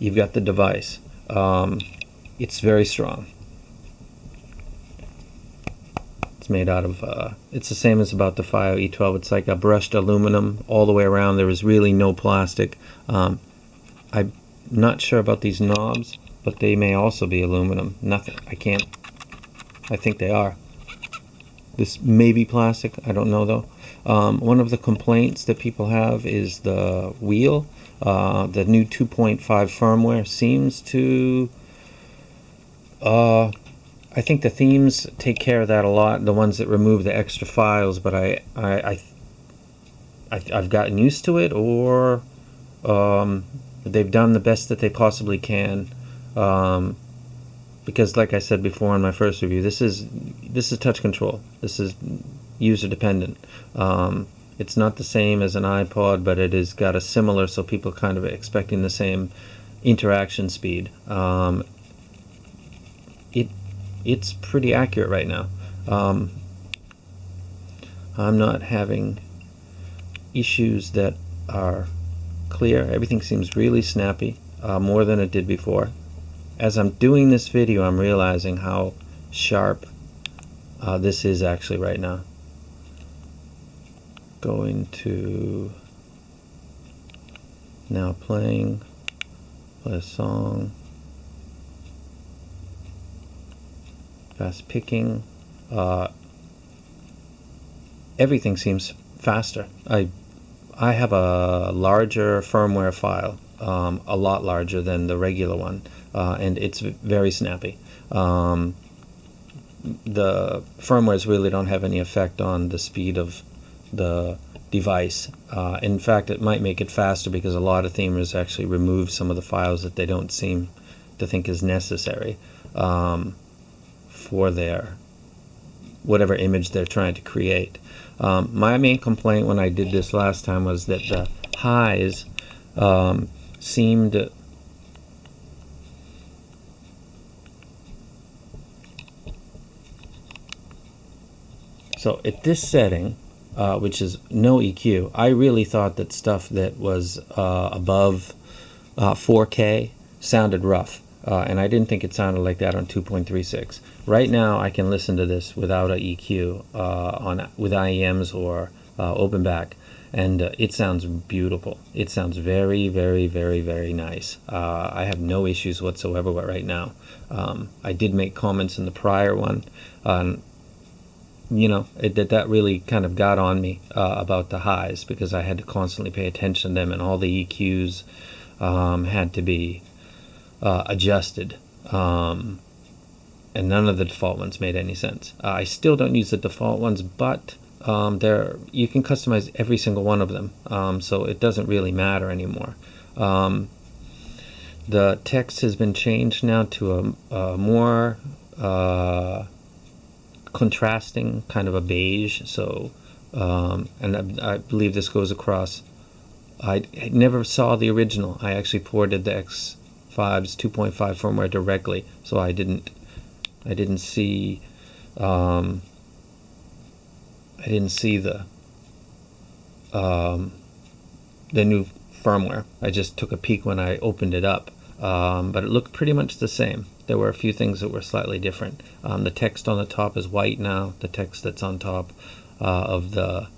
you've got the device. It's very strong. It's made out of, it's the same as about the FiiO X5. It's like a brushed aluminum all the way around. There is really no plastic. I'm not sure about these knobs, but they may also be aluminum. Nothing, I think they are. This may be plastic, I don't know though. One of the complaints that people have is the wheel. The new 2.5 firmware seems to, I think the themes take care of that a lot, the ones that remove the extra files, but I've gotten used to it, or they've done the best that they possibly can, because like I said before in my first review, this is touch control. This is user dependent. It's not the same as an iPod, but it has got a similar, so people kind of expecting the same interaction speed. It's pretty accurate right now. I'm not having issues that are clear. Everything seems really snappy, more than it did before. As I'm doing this video, I'm realizing how sharp this is actually right now. Going to now play a song, fast picking, everything seems faster. I have a larger firmware file, a lot larger than the regular one, and it's very snappy. The firmwares really don't have any effect on the speed of the device. In fact, it might make it faster because a lot of themers actually remove some of the files that they don't seem to think is necessary for their whatever image they're trying to create. My main complaint when I did this last time was that the highs seemed so at this setting, which is no EQ, I really thought that stuff that was above 4K sounded rough, and I didn't think it sounded like that on 2.36. Right now I can listen to this without a EQ with IEMs or open back, and it sounds beautiful. It sounds very, very, very, very nice. I have no issues whatsoever right now. I did make comments in the prior one, you know, that really kind of got on me about the highs, because I had to constantly pay attention to them, and all the EQs had to be adjusted, and none of the default ones made any sense. I still don't use the default ones, but you can customize every single one of them, so it doesn't really matter anymore. The text has been changed now to a more contrasting kind of a beige, so and I believe this goes across. I never saw the original. I actually ported the X5's 2.5 firmware directly, so I didn't see the new firmware. I just took a peek when I opened it up, but it looked pretty much the same. There were a few things that were slightly different. The text on the top is white now. The text that's on top of the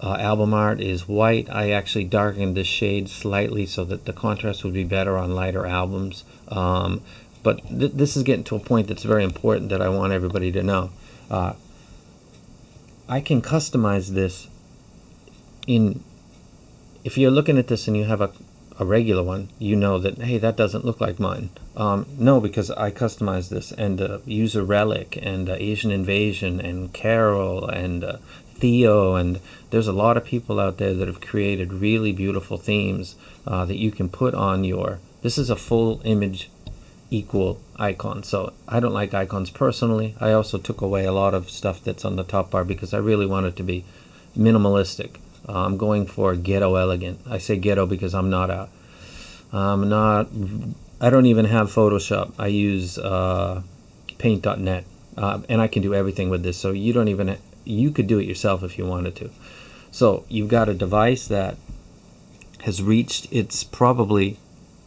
album art is white. I actually darkened the shade slightly so that the contrast would be better on lighter albums. But this is getting to a point that's very important that I want everybody to know. I can customize this if you're looking at this and you have a regular one, you know that, hey, that doesn't look like mine. No, because I customized this, and User Relic, and Asian Invasion, and Carol, and FiiO, and there's a lot of people out there that have created really beautiful themes that you can put on your. This is a full image equal icon, so I don't like icons personally. I also took away a lot of stuff that's on the top bar because I really want it to be minimalistic. I'm going for ghetto elegant. I say ghetto because I don't even have Photoshop. I use paint.net, and I can do everything with this, so you could do it yourself if you wanted to. So you've got a device that has reached its probably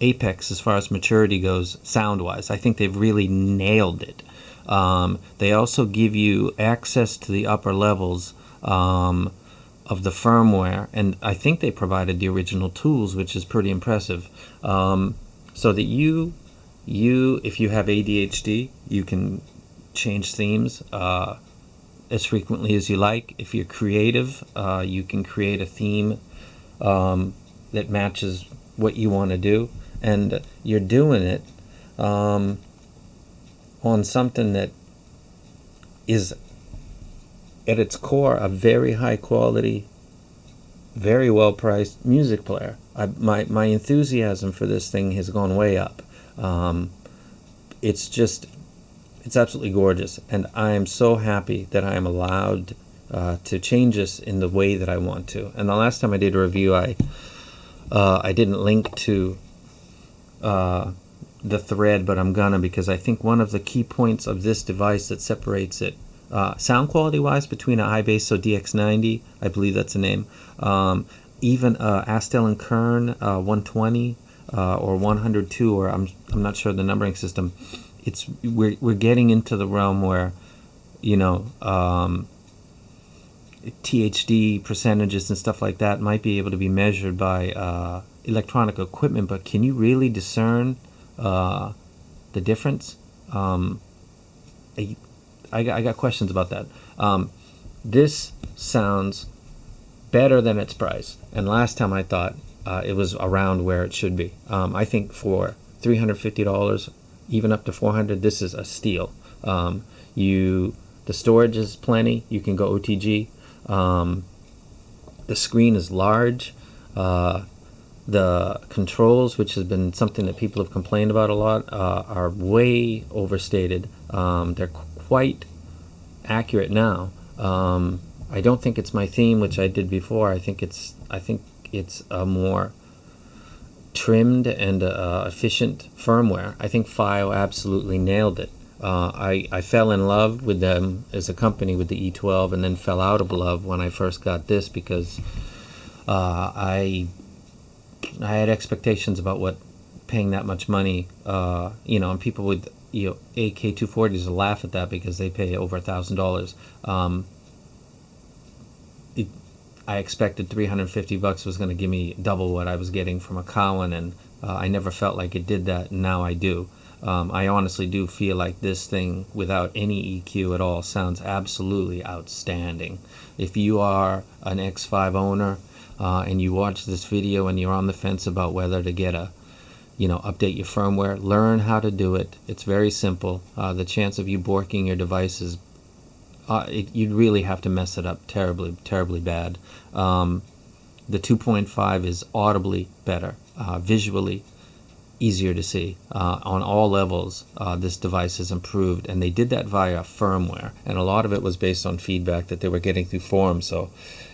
apex as far as maturity goes, sound-wise. I think they've really nailed it. They also give you access to the upper levels of the firmware, and I think they provided the original tools, which is pretty impressive. So that if you have ADHD, you can change themes as frequently as you like. If you're creative, you can create a theme that matches what you want to do, and you're doing it on something that is at its core a very high quality, very well priced music player. My enthusiasm for this thing has gone way up. It's absolutely gorgeous, and I am so happy that I am allowed to change this in the way that I want to. And the last time I did a review, I didn't link to the thread, but I'm gonna, because I think one of the key points of this device that separates it sound quality wise between an iBass, so DX90, I believe that's the name, even Astel & Kern 120 or 102, or I'm not sure the numbering system. We're getting into the realm where, you know, THD percentages and stuff like that might be able to be measured by electronic equipment, but can you really discern the difference? I got questions about that. This sounds better than its price, and last time I thought it was around where it should be. I think for $350, even up to $400, this is a steal. The storage is plenty. You can go OTG. The screen is large. The controls, which has been something that people have complained about a lot, are way overstated. They're quite accurate now. I don't think it's my theme, which I did before. I think it's a more trimmed and efficient firmware. I think FiiO absolutely nailed it. I fell in love with them as a company with the E12, and then fell out of love when I first got this, because I had expectations about what paying that much money, and people with AK240s will laugh at that because they pay over $1,000. I expected $350 was going to give me double what I was getting from a Cowan, and I never felt like it did that, and now I do. I honestly do feel like this thing, without any EQ at all, sounds absolutely outstanding. If you are an X5 owner and you watch this video and you're on the fence about whether to get update your firmware, learn how to do it. It's very simple. The chance of you borking your device is, you'd really have to mess it up terribly, terribly bad. The 2.5 is audibly better, visually easier to see. On all levels, this device has improved, and they did that via firmware, and a lot of it was based on feedback that they were getting through forums. So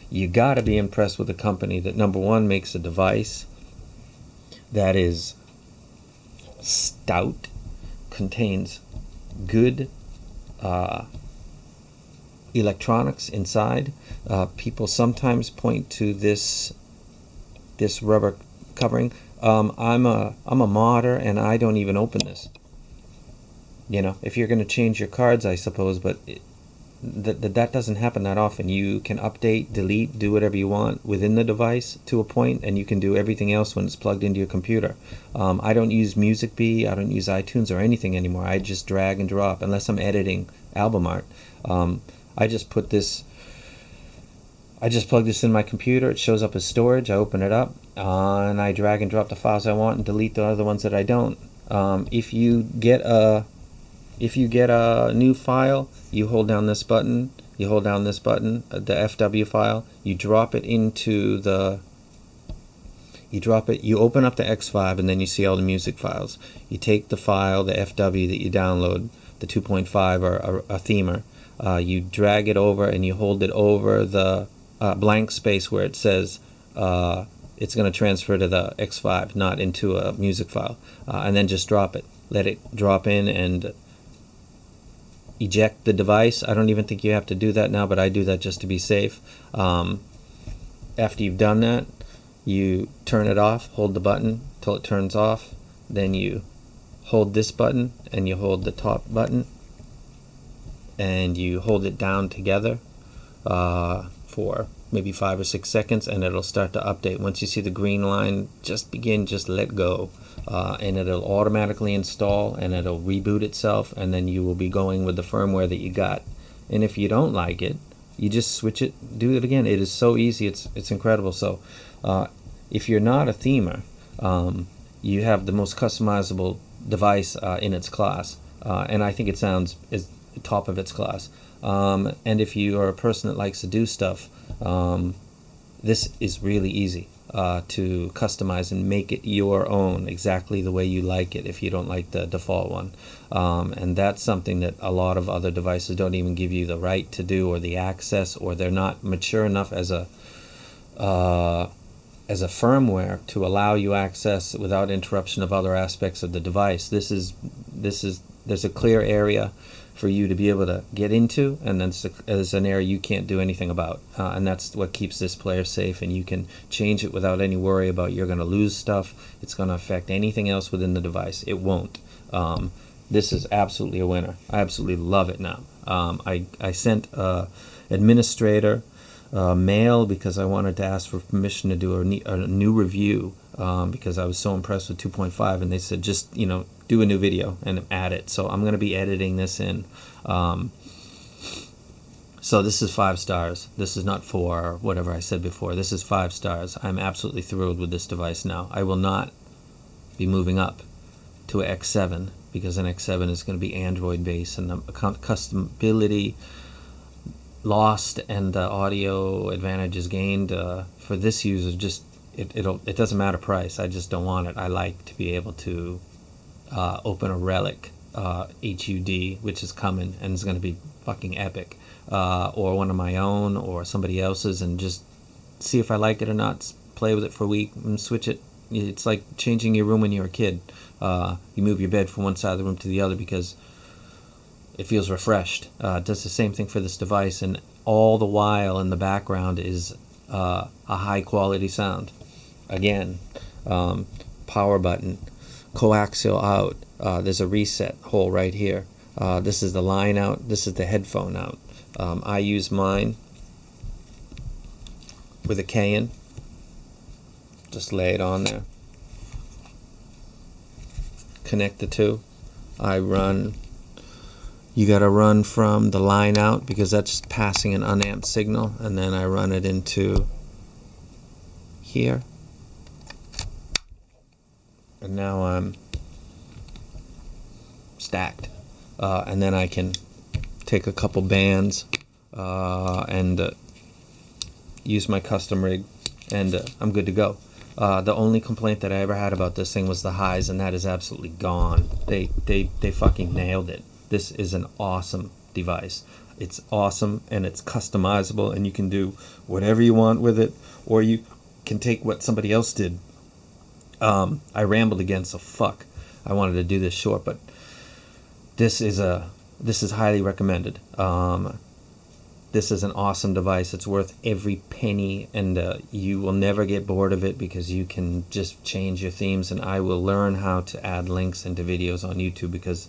you got to be impressed with a company that, number one, makes a device that is stout, contains good electronics inside. People sometimes point to this rubber covering. I'm a modder, and I don't even open this. If you're going to change your cards, I suppose, but that doesn't happen that often. You can update, delete, do whatever you want within the device to a point, and you can do everything else when it's plugged into your computer. I don't use MusicBee, I don't use iTunes or anything anymore. I just drag and drop, unless I'm editing album art. I just plug this in my computer. It shows up as storage. I open it up, and I drag and drop the files I want and delete the other ones that I don't. If you get a new file, you hold down this button, the FW file, you drop it into you open up the X5, and then you see all the music files. You take the file, the FW that you download, the 2.5 or a themer, you drag it over, and you hold it over the blank space where it says it's going to transfer to the X5, not into a music file, and then just drop it. Let it drop in and eject the device. I don't even think you have to do that now, but I do that just to be safe. After you've done that, you turn it off, hold the button, till it turns off. Then you hold this button and you hold the top button and you hold it down together for maybe 5 or 6 seconds, and it'll start to update. Once you see the green line, just let go, and it'll automatically install and it'll reboot itself, and then you will be going with the firmware that you got. And if you don't like it, you just switch it, do it again. It is so easy, it's incredible. So if you're not a themer, you have the most customizable device in its class, and I think it sounds is top of its class. And if you are a person that likes to do stuff, this is really easy to customize and make it your own, exactly the way you like it if you don't like the default one. And that's something that a lot of other devices don't even give you the right to do, or the access, or they're not mature enough as a firmware to allow you access without interruption of other aspects of the device. There's a clear area for you to be able to get into, and then there's an area you can't do anything about, and that's what keeps this player safe. And you can change it without any worry about you're going to lose stuff, it's going to affect anything else within the device. It won't. This is absolutely a winner. I absolutely love it now. I sent administrator mail because I wanted to ask for permission to do a new review, because I was so impressed with 2.5, and they said just do a new video and add it. So I'm going to be editing this in. So this is 5 stars. This is not 4 whatever I said before. This is 5 stars. I'm absolutely thrilled with this device now. I will not be moving up to an X7, because an X7 is going to be Android based, and the customability lost and the audio advantages gained for this user, just it doesn't matter price. I just don't want it. I like to be able to open a Relic HUD, which is coming and is going to be fucking epic, or one of my own or somebody else's, and just see if I like it or not, play with it for a week and switch it. It's like changing your room when you're a kid. You move your bed from one side of the room to the other because it feels refreshed. It does the same thing for this device, and all the while in the background is a high quality sound. Again, power button, coaxial out, there's a reset hole right here. This is the line out, this is the headphone out. I use mine with a Canon. Just lay it on there, connect the two. You got to run from the line out because that's passing an unamped signal, and then I run it into here, and now I'm stacked, and then I can take a couple bands and use my custom rig, and I'm good to go. The only complaint that I ever had about this thing was the highs, and that is absolutely gone. They fucking nailed it. This is an awesome device. It's awesome, and it's customizable, and you can do whatever you want with it, or you can take what somebody else did. I rambled again, so fuck. I wanted to do this short, but this is highly recommended. This is an awesome device. It's worth every penny, and you will never get bored of it because you can just change your themes, and I will learn how to add links into videos on YouTube, because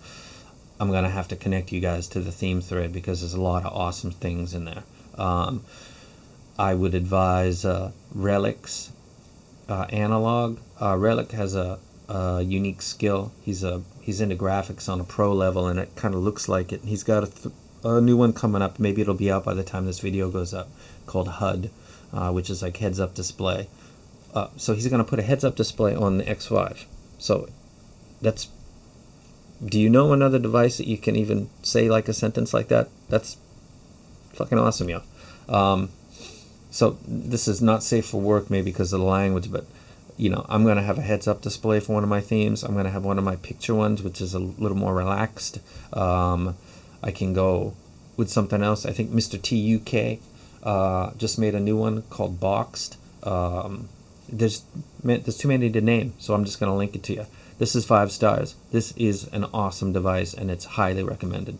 I'm going to have to connect you guys to the theme thread, because there's a lot of awesome things in there. I would advise Relic's analog. Relic has a unique skill. He's into graphics on a pro level, and it kind of looks like it. He's got a new one coming up. Maybe it'll be out by the time this video goes up, called HUD, which is like heads-up display. So he's going to put a heads-up display on the X5. So that's... Do you know another device that you can even say like a sentence like that? That's fucking awesome, yo. So this is not safe for work, maybe because of the language, but I'm going to have a heads-up display for one of my themes. I'm going to have one of my picture ones, which is a little more relaxed. I can go with something else. I think Mr. T UK just made a new one called Boxed. There's too many to name, so I'm just going to link it to you. This is 5 stars. This is an awesome device, and it's highly recommended.